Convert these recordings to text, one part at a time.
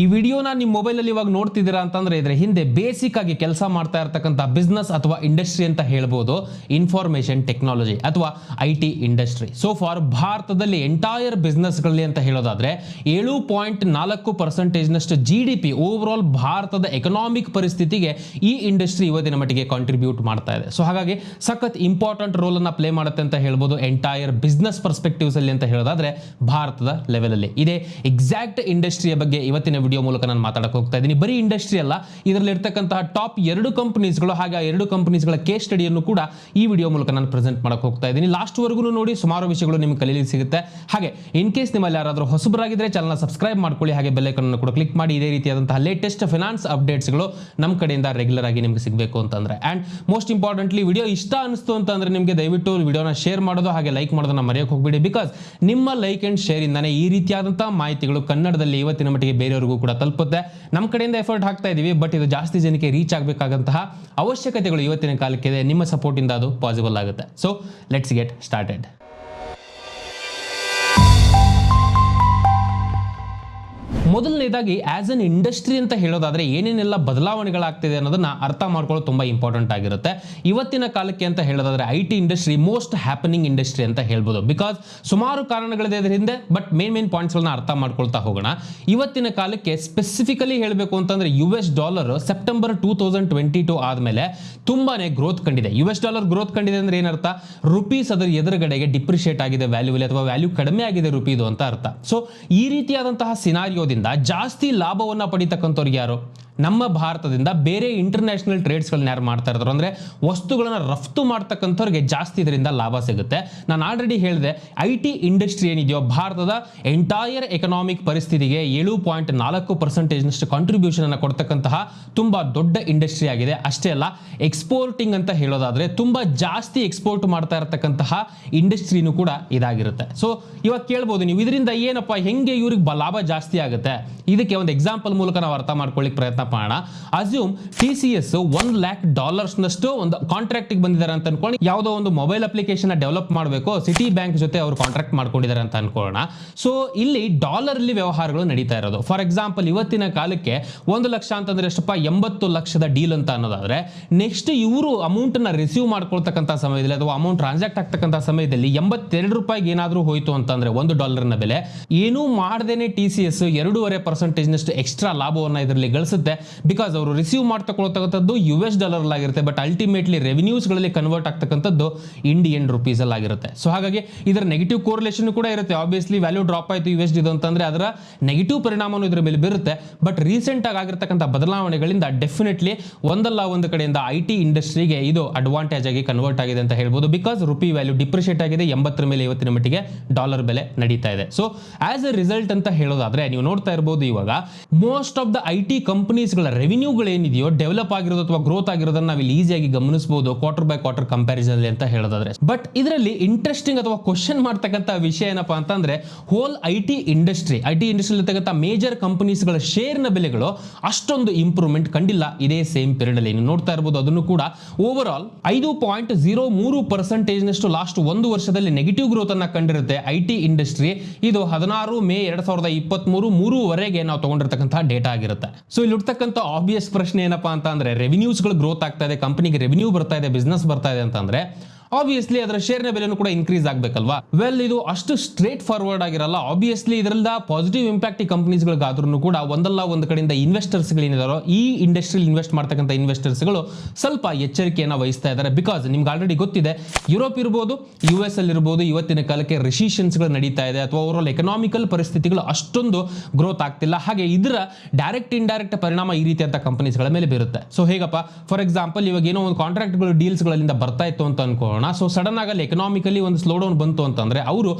ಈ ವಿಡಿಯೋನ ನಿಮ್ಮ ಮೊಬೈಲಲ್ಲಿ ಇವಾಗ ನೋಡ್ತಿದ್ದೀರಾ ಅಂತಂದ್ರೆ ಇದರ ಹಿಂದೆ ಬೇಸಿಕ್ ಆಗಿ ಕೆಲಸ ಮಾಡ್ತಾ ಇರತಕ್ಕಂಥ ಬಿಸ್ನೆಸ್ ಅಥವಾ ಇಂಡಸ್ಟ್ರಿ ಅಂತ ಹೇಳ್ಬೋದು ಇನ್ಫಾರ್ಮೇಶನ್ ಟೆಕ್ನಾಲಜಿ ಅಥವಾ IT ಇಂಡಸ್ಟ್ರಿ. ಸೋ ಫಾರ್ ಭಾರತದಲ್ಲಿ ಎಂಟೈರ್ ಬಿಸ್ನೆಸ್ಗಳಲ್ಲಿ ಅಂತ ಹೇಳೋದಾದ್ರೆ 7.4% ನಷ್ಟು GDP ಓವರ್ ಆಲ್ ಭಾರತದ ಎಕನಾಮಿಕ್ ಪರಿಸ್ಥಿತಿಗೆ ಈ ಇಂಡಸ್ಟ್ರಿ ಇವತ್ತಿನ ಮಟ್ಟಿಗೆ ಕಾಂಟ್ರಿಬ್ಯೂಟ್ ಮಾಡ್ತಾ ಇದೆ. ಸೊ ಹಾಗಾಗಿ ಸಖತ್ ಇಂಪಾರ್ಟೆಂಟ್ ರೋಲ್ ಅನ್ನ ಪ್ಲೇ ಮಾಡುತ್ತೆ ಅಂತ ಹೇಳ್ಬೋದು ಎಂಟೈರ್ ಬಿಸ್ನೆಸ್ ಪರ್ಸ್ಪೆಕ್ಟಿವ್ಸ್ ಅಲ್ಲಿ ಅಂತ ಹೇಳೋದಾದ್ರೆ ಭಾರತದ ಲೆವೆಲ್ ಅಲ್ಲಿ. ಇದೇ ಎಕ್ಸಾಕ್ಟ್ ಇಂಡಸ್ಟ್ರಿಯ ಬಗ್ಗೆ ಇವತ್ತಿನ ವಿಡಿಯೋ ಮೂಲಕ ನಾನು ಮಾತಾಡಕ್ಕೆ ಹೋಗ್ತಾ ಇದ್ದೀನಿ. ಬರೀ ಇಂಡಸ್ಟ್ರಿ ಅಲ್ಲ, ಇದರಲ್ಲಿ ಇರ್ತಕ್ಕಂತಹ ಟಾಪ್ 2 ಕಂಪನೀಸ್ಗಳು ಹಾಗೆ ಆ 2 ಕಂಪನೀಸ್ಗಳ ಕೇಸ್ ಸ್ಟಡಿಯನ್ನು ಕೂಡ ಈ ವಿಡಿಯೋ ಮೂಲಕ ನಾನು ಪ್ರೆಸೆಂಟ್ ಮಾಡಕ್ಕೆ ಹೋಗ್ತಾ ಇದ್ದೀನಿ. ಲಾಸ್ಟ್ ವರೆಗೂ ನೋಡಿ, ಸುಮಾರು ವಿಷಯಗಳು ನಿಮಗೆ ಕಲಿಯಲಿಕ್ಕೆ ಸಿಗುತ್ತೆ. ಹಾಗೆ ಇನ್ ಕೇಸ್ ನಿಮ್ಮಲ್ಲಿ ಯಾರಾದರೂ ಹೊಸಬರಾಗಿದ್ರೆ ಚಾನಲ್ನ ಸಬ್ಸ್ಕ್ರೈಬ್ ಮಾಡ್ಕೊಳ್ಳಿ, ಹಾಗೆ ಬೆಲ್ ಐಕಾನ್ ಅನ್ನು ಕೂಡ ಕ್ಲಿಕ್ ಮಾಡಿ. ಇದೇ ರೀತಿಯಾದಂತಹ ಲೇಟೆಸ್ಟ್ ಫೈನಾನ್ಸ್ ಅಪ್ಡೇಟ್ಸ್ಗಳು ನಮ್ಮ ಕಡೆಯಿಂದ ರೆಗ್ಯುಲರ್ ಆಗಿ ನಿಮಗೆ ಸಿಗಬೇಕು ಅಂತಂದ್ರೆ. ಅಂಡ್ ಮೋಸ್ಟ್ ಇಂಪಾರ್ಟೆಂಟ್ಲಿ ವಿಡಿಯೋ ಇಷ್ಟ ಅನಿಸ್ತು ಅಂತಂದ್ರೆ ನಿಮಗೆ ದಯವಿಟ್ಟು ವಿಡಿಯೋನ ಶೇರ್ ಮಾಡೋದು ಹಾಗೆ ಲೈಕ್ ಮಾಡೋದನ್ನ ಮರೆಯೋಕೆ ಹೋಗಬೇಡಿ. ಬಿಕಾಸ್ ನಿಮ್ಮ ಲೈಕ್ ಅಂಡ್ ಶೇರ್ ಇಂದಾನೆ ಈ ರೀತಿಯಾದಂತಹ ಮಾಹಿತಿಗಳು ಕನ್ನಡದಲ್ಲಿ ಇವತ್ತಿನ ಮಟ್ಟಿಗೆ ಬೇರೆಯವರಿಗೂ ಕೂಡ ತಲುಪುತ್ತೆ. ನಮ್ಮ ಕಡೆಯಿಂದ ಎಫರ್ಟ್ ಹಾಕ್ತಾ ಇದೀವಿ, ಬಟ್ ಇದು ಜಾಸ್ತಿ ಜನಕ್ಕೆ ರೀಚ್ ಆಗಬೇಕಾದಂತಹ ಅವಶ್ಯಕತೆಗಳು ಇವತ್ತಿನ ಕಾಲಕ್ಕೆ ಇದೆ. ನಿಮ್ಮ ಸಪೋರ್ಟ್ ಇಂದ ಅದು ಪಾಸಿಬಲ್ ಆಗುತ್ತೆ. So let's get started. ಮೊದಲನೇದಾಗಿ ಆಸ್ ಅನ್ ಇಂಡಸ್ಟ್ರಿ ಅಂತ ಹೇಳೋದಾದ್ರೆ ಏನೇನೆಲ್ಲ ಬದಲಾವಣೆಗಳಾಗ್ತಿದೆ ಅನ್ನೋದನ್ನ ಅರ್ಥ ಮಾಡ್ಕೊಳ್ಳೋದು ತುಂಬಾ ಇಂಪಾರ್ಟೆಂಟ್ ಆಗಿರುತ್ತೆ. ಇವತ್ತಿನ ಕಾಲಕ್ಕೆ ಅಂತ ಹೇಳೋದಾದ್ರೆ IT industry most happening industry ಅಂತ ಹೇಳ್ಬೋದು. ಬಿಕಾಸ್ ಸುಮಾರು ಕಾರಣಗಳಿದೆ ಇದರ ಹಿಂದೆ, ಬಟ್ ಮೇನ್ ಪಾಯಿಂಟ್ಸ್ಗಳನ್ನ ಅರ್ಥ ಮಾಡ್ಕೊಳ್ತಾ ಹೋಗೋಣ. ಇವತ್ತಿನ ಕಾಲಕ್ಕೆ ಸ್ಪೆಸಿಫಿಕಲಿ ಹೇಳಬೇಕು ಅಂತಂದ್ರೆ $, ಸೆಪ್ಟೆಂಬರ್ 2022 ಆದ್ಮೇಲೆ ತುಂಬಾನೇ ಗ್ರೋತ್ ಕಂಡಿದೆ. $, ಗ್ರೋತ್ ಕಂಡಿದೆ ಅಂದ್ರೆ ಏನರ್ಥ? ರುಪೀಸ್ ಅದರ ಎದುರುಗಡೆಗೆ ಡಿಪ್ರಿಷಿಯೇಟ್ ಆಗಿದೆ ವ್ಯಾಲ್ಯೂಲಿ, ಅಥವಾ ವ್ಯಾಲ್ಯೂ ಕಡಿಮೆ ಆಗಿದೆ ರುಪೀದು ಅಂತ ಅರ್ಥ. ಸೊ ಈ ರೀತಿಯಾದಂತಹ ಸಿನಾರಿಯೋದಿಂದ ಜಾಸ್ತಿ ಲಾಭವನ್ನ ಪಡಿತಕ್ಕಂಥವ್ರಿಗೆ ಯಾರು? ನಮ್ಮ ಭಾರತದಿಂದ ಬೇರೆ ಇಂಟರ್ನ್ಯಾಷನಲ್ ಟ್ರೇಡ್ಸ್ಗಳನ್ನ ಯಾರು ಮಾಡ್ತಾ ಇರ್ತಾರೋ ಅಂದ್ರೆ ವಸ್ತುಗಳನ್ನ ರಫ್ತು ಮಾಡ್ತಕ್ಕಂಥವ್ರಿಗೆ ಜಾಸ್ತಿ ಇದರಿಂದ ಲಾಭ ಸಿಗುತ್ತೆ. ನಾನು ಆಲ್ರೆಡಿ ಹೇಳಿದೆ, IT ಇಂಡಸ್ಟ್ರಿ ಏನಿದೆಯೋ ಭಾರತದ ಎಂಟೈರ್ ಎಕನಾಮಿಕ್ ಪರಿಸ್ಥಿತಿಗೆ 7.4% ನಷ್ಟು ಕಾಂಟ್ರಿಬ್ಯೂಷನ್ ಅನ್ನು ಕೊಡ್ತಕ್ಕಂತಹ ತುಂಬಾ ದೊಡ್ಡ ಇಂಡಸ್ಟ್ರಿ ಆಗಿದೆ. ಅಷ್ಟೇ ಅಲ್ಲ, ಎಕ್ಸ್ಪೋರ್ಟಿಂಗ್ ಅಂತ ಹೇಳೋದಾದ್ರೆ ತುಂಬಾ ಜಾಸ್ತಿ ಎಕ್ಸ್ಪೋರ್ಟ್ ಮಾಡ್ತಾ ಇರತಕ್ಕಂತಹ ಇಂಡಸ್ಟ್ರಿನೂ ಕೂಡ ಇದಾಗಿರುತ್ತೆ. ಸೊ ಇವಾಗ ಕೇಳ್ಬೋದು ನೀವು, ಇದರಿಂದ ಏನಪ್ಪಾ, ಹೆಂಗೆ ಇವ್ರಿಗೆ ಲಾಭ ಜಾಸ್ತಿ ಆಗುತ್ತೆ? ಇದಕ್ಕೆ ಒಂದು ಎಕ್ಸಾಂಪಲ್ ಮೂಲಕ ನಾವು ಅರ್ಥ ಮಾಡ್ಕೊಳ್ಳಿಕ್ಕೆ ಪ್ರಯತ್ನ ಮಾಡೋಣ. ಅಸ್ಯೂಮ್ TCS $1 lakh ನಷ್ಟು ಒಂದು ಕಾಂಟ್ರಾಕ್ಟ್ ಬಂದಿದ್ದಾರೆ ಅಂತ ಅನ್ಕೊಂಡು, ಯಾವುದೋ ಒಂದು ಮೊಬೈಲ್ ಅಪ್ಲಿಕೇಶನ್ ಡೆವಲಪ್ ಮಾಡಬೇಕು, ಸಿಟಿ ಬ್ಯಾಂಕ್ ಜೊತೆ ಅವರು ಕಾಂಟ್ರಾಕ್ಟ್ ಮಾಡ್ಕೊಂಡಿದ್ದಾರೆ ಅಂತ ಅನ್ಕೊಳ್ಳೋಣ. ಸೊ ಇಲ್ಲಿ ಡಾಲರ್ ವ್ಯವಹಾರಗಳು ನಡೀತಾ ಇರೋದು. ಫಾರ್ ಎಕ್ಸಾಂಪಲ್ ಇವತ್ತಿನ ಕಾಲಕ್ಕೆ 1 ಲಕ್ಷ ಅಂತಂದ್ರೆ ಎಷ್ಟಪ್ಪ? 80 ಲಕ್ಷದ ಡೀಲ್ ಅಂತ ಅನ್ನೋದಾದ್ರೆ, ನೆಕ್ಸ್ಟ್ ಇವರು ಅಮೌಂಟ್ ನ ರಿಸೀವ್ ಮಾಡ್ಕೊಳ್ತಕ್ಕಂಥ ಸಮಯದಲ್ಲಿ ಅಥವಾ ಅಮೌಂಟ್ ಟ್ರಾನ್ಸಾಕ್ಟ್ ಆಗ್ತಕ್ಕಂಥ ಸಮಯದಲ್ಲಿ $82 ಏನಾದ್ರೂ ಹೋಯ್ತು ಅಂತಂದ್ರೆ $1 ಬೆಲೆ, ಏನೂ ಮಾಡದೇನೆ TCS 2.5% ನಷ್ಟು ಎಕ್ಸ್ಟ್ರಾ ಲಾಭವನ್ನ ಇದರಲ್ಲಿ ಗಳಿಸುತ್ತೆ. ಬಿಕಾಸ್ ಅವರು ರಿಸೀವ್ ಮಾಡ್ತಕ್ಕಂಥದ್ದು $, ಆಗಿರುತ್ತೆ, ಬಟ್ ಅಲ್ಟಿಮೇಟ್ಲಿ ರೆವಿನ್ಯೂಸ್ ಗಳಲ್ಲಿ ಕನ್ವರ್ಟ್ ಆಗ್ತಕ್ಕಂಥದ್ದು ಇಂಡಿಯನ್ ರುಪೀಸ್ ಅಲ್ಲಿ ಆಗಿರುತ್ತೆ. ಸೊ ಹಾಗಾಗಿ ಇದರ ನೆಗೆಟಿವ್ ಕೋರಿಲೇಷನ್ ಕೂಡ ಇರುತ್ತೆ. ಆಬ್ವಿಯಸ್ಲಿ ವ್ಯಾಲ್ಯೂ ಡ್ರಾಪ್ ಆಯಿತು USD ಅಂತಂದ್ರೆ ಅದರ ನೆಗೆಟಿವ್ ಪರಿಣಾಮನೂ ಇದರ ಮೇಲೆ ಬೀರುತ್ತೆ. ಬಟ್ ರೀಸೆಂಟ್ ಆಗಿ ಆಗಿರ್ತಕ್ಕಂಥ ಬದಲಾವಣೆಗಳಿಂದ ಡೆಫಿನೆಟ್ಲಿ ಒಂದಲ್ಲ ಒಂದು ಕಡೆಯಿಂದ IT ಇಂಡಸ್ಟ್ರಿಗೆ ಇದು ಅಡ್ವಾಂಟೇಜ್ ಆಗಿ ಕನ್ವರ್ಟ್ ಆಗಿದೆ ಅಂತ ಹೇಳ್ಬೋದು. ಬಿಕಾಸ್ ರುಪಿ ವ್ಯಾಲ್ಯೂ ಡಿಪ್ರಿಷಿಯೇಟ್ ಆಗಿದೆ, 80 ಮೇಲೆ ಇವತ್ತಿನ ಮಟ್ಟಿಗೆ ಡಾಲರ್ ಬೆಲೆ ನಡೀತಾ ಇದೆ. ಸೊ ಆಸ್ ಎ ರಿಸಲ್ಟ್ ಅಂತ ಹೇಳೋದಾದ್ರೆ ನೀವು ನೋಡ್ತಾ ಇರಬಹುದು, ಇವಾಗ ಮೋಸ್ಟ್ ಆಫ್ ದ IT ಕಂಪನೀಸ್ಗಳ ರೆವಿನ್ಯೂಗಳು ಏನಿದೆಯೋ ಡೆವಲಪ್ ಆಗಿರೋದು ಅಥವಾ ಗ್ರೋತ್ ಆಗಿರೋದನ್ನ ನಾವು ಇಲ್ಲಿ ಈಸಿಯಾಗಿ ಗಮನಿಸಬಹುದು ಕ್ವಾರ್ಟರ್ ಬೈ ಕ್ವಾರ್ಟರ್ ಕಂಪ್ಯಾರಿಸನ್ ಅಂತ ಹೇಳೋದಾದ್ರೆ. ಬಟ್ ಇದರಲ್ಲಿ ಇಂಟ್ರೆಸ್ಟಿಂಗ್ ಅಥವಾ ಕ್ವಶನ್ ಮಾಡ್ತಕ್ಕಂಥ ವಿಷಯ ಏನಪ್ಪಾ ಅಂತಂದ್ರೆ, ಹೋಲ್ IT ಇಂಡಸ್ಟ್ರಿ ಇರ್ತಕ್ಕಂಥ ಮೇಜರ್ ಕಂಪನೀಸ್ಗಳ ಶೇರ್ನ ಬೆಲೆಗಳು ಅಷ್ಟೊಂದು ಇಂಪ್ರೂವ್ಮೆಂಟ್ ಕಂಡಿಲ್ಲ ಇದೇ ಸೇಮ್ ಪೀರಿಯಡ್ ಅಲ್ಲಿ. ನೀವು ನೋಡ್ತಾ ಇರಬಹುದು, ಅದನ್ನು ಕೂಡ ಓವರ್ ಆಲ್ 5.03% ನಷ್ಟು ಲಾಸ್ಟ್ ಒಂದು ವರ್ಷದಲ್ಲಿ ನೆಗೆಟಿವ್ ಗ್ರೋತ್ ಅನ್ನ ಕಂಡಿರುತ್ತೆ IT ಇಂಡಸ್ಟ್ರಿ. ಇದು 16 ಮೇ 2023 ವರೆಗೆ ನಾವು ತಗೊಂಡಿರ್ತಕ್ಕಂತಹ ಡೇಟಾ ಆಗಿರುತ್ತೆ. ಸೊ ಇಲ್ಲಿ ಇರ್ತಕ್ಕಂಥ ಆಬ್ವಿಯಸ್ ಪ್ರಶ್ನೆ ಏನಪ್ಪಾ ಅಂತ ಅಂದ್ರೆ, ರೆವಿನ್ಯೂಸ್ಗಳು ಗ್ರೋತ್ ಆಗ್ತಾ ಇದೆ, ಕಂಪನಿಗೆ ರೆವಿನ್ಯೂ ಬರ್ತಾ ಇದೆ, ಬಿಸ್ನೆಸ್ ಬರ್ತಾ ಇದೆ ಅಂತಂದ್ರೆ ಆಬ್ವಿಯಸ್ಲಿ ಅದರ ಶೇರ್ನ ಬೆಲೆನೂ ಕೂಡ ಇನ್ಕ್ರೀಸ್ ಆಗಬೇಕಲ್ವಾ? ವೆಲ್, ಇದು ಅಷ್ಟು ಸ್ಟ್ರೇಟ್ ಫಾರ್ವರ್ಡ್ ಆಗಿರಲ್ಲ. ಆಬ್ವಿಯಸ್ಲಿ ಇದರಿಂದ ಪಾಸಿಟಿವ್ ಇಂಪ್ಯಾಕ್ಟ್ ಈ ಕಂಪನೀಸ್ಗಳಿಗಾದ್ರೂ ಕೂಡ ಒಂದಲ್ಲ ಒಂದು ಕಡೆಯಿಂದ ಇನ್ವೆಸ್ಟರ್ಸ್ಗಳು ಏನಿದಾರೋ, ಈ ಇಂಡಸ್ಟ್ರಿಯಲ್ಲಿ ಇನ್ವೆಸ್ಟ್ ಮಾಡ್ತಕ್ಕಂಥ ಇನ್ವೆಸ್ಟರ್ಸ್ಗಳು ಸ್ವಲ್ಪ ಎಚ್ಚರಿಕೆಯನ್ನು ವಹಿಸ್ತಾ ಇದ್ದಾರೆ. ಬಿಕಾಸ್ ನಿಮ್ಗೆ ಆಲ್ರೆಡಿ ಗೊತ್ತಿದೆ, ಯುರೋಪ್ ಇರ್ಬೋದು, US ಅಲ್ಲಿ ಇರ್ಬೋದು, ಇವತ್ತಿನ ಕಾಲಕ್ಕೆ ರಿಸಿಷನ್ಸ್ಗಳು ನಡೀತಾ ಇದೆ, ಅಥವಾ ಓವರ್ ಆಲ್ ಎಕನಾಮಿಕಲ್ ಪರಿಸ್ಥಿತಿಗಳು ಅಷ್ಟೊಂದು ಗ್ರೋತ್ ಆಗ್ತಿಲ್ಲ. ಹಾಗೆ ಇದರ ಡೈರೆಕ್ಟ್ ಇಂಡೈರೆಕ್ಟ್ ಪರಿಣಾಮ ಈ ರೀತಿಯಾದ ಕಂಪನೀಸ್ಗಳ ಮೇಲೆ ಬೀರುತ್ತೆ. ಸೊ ಹೇಗಪ್ಪ? ಫಾರ್ ಎಕ್ಸಾಂಪಲ್ ಇವಾಗ ಏನೋ ಒಂದು ಕಾಂಟ್ರಾಕ್ಟ್ಗಳು ಡೀಲ್ಸ್ಗಳಿಂದ ಬರ್ತಾ ಇತ್ತು ಅಂತ ಅನ್ಕೊಳ್ಳೋಣ. ಸೊ ಸಡನ್ ಆಗಿ ಎಕನಾಮಿಕಲಿ ಒಂದು ಸ್ಲೋ ಡೌನ್ ಬಂತು ಅಂತಂದ್ರೆ ಅವರು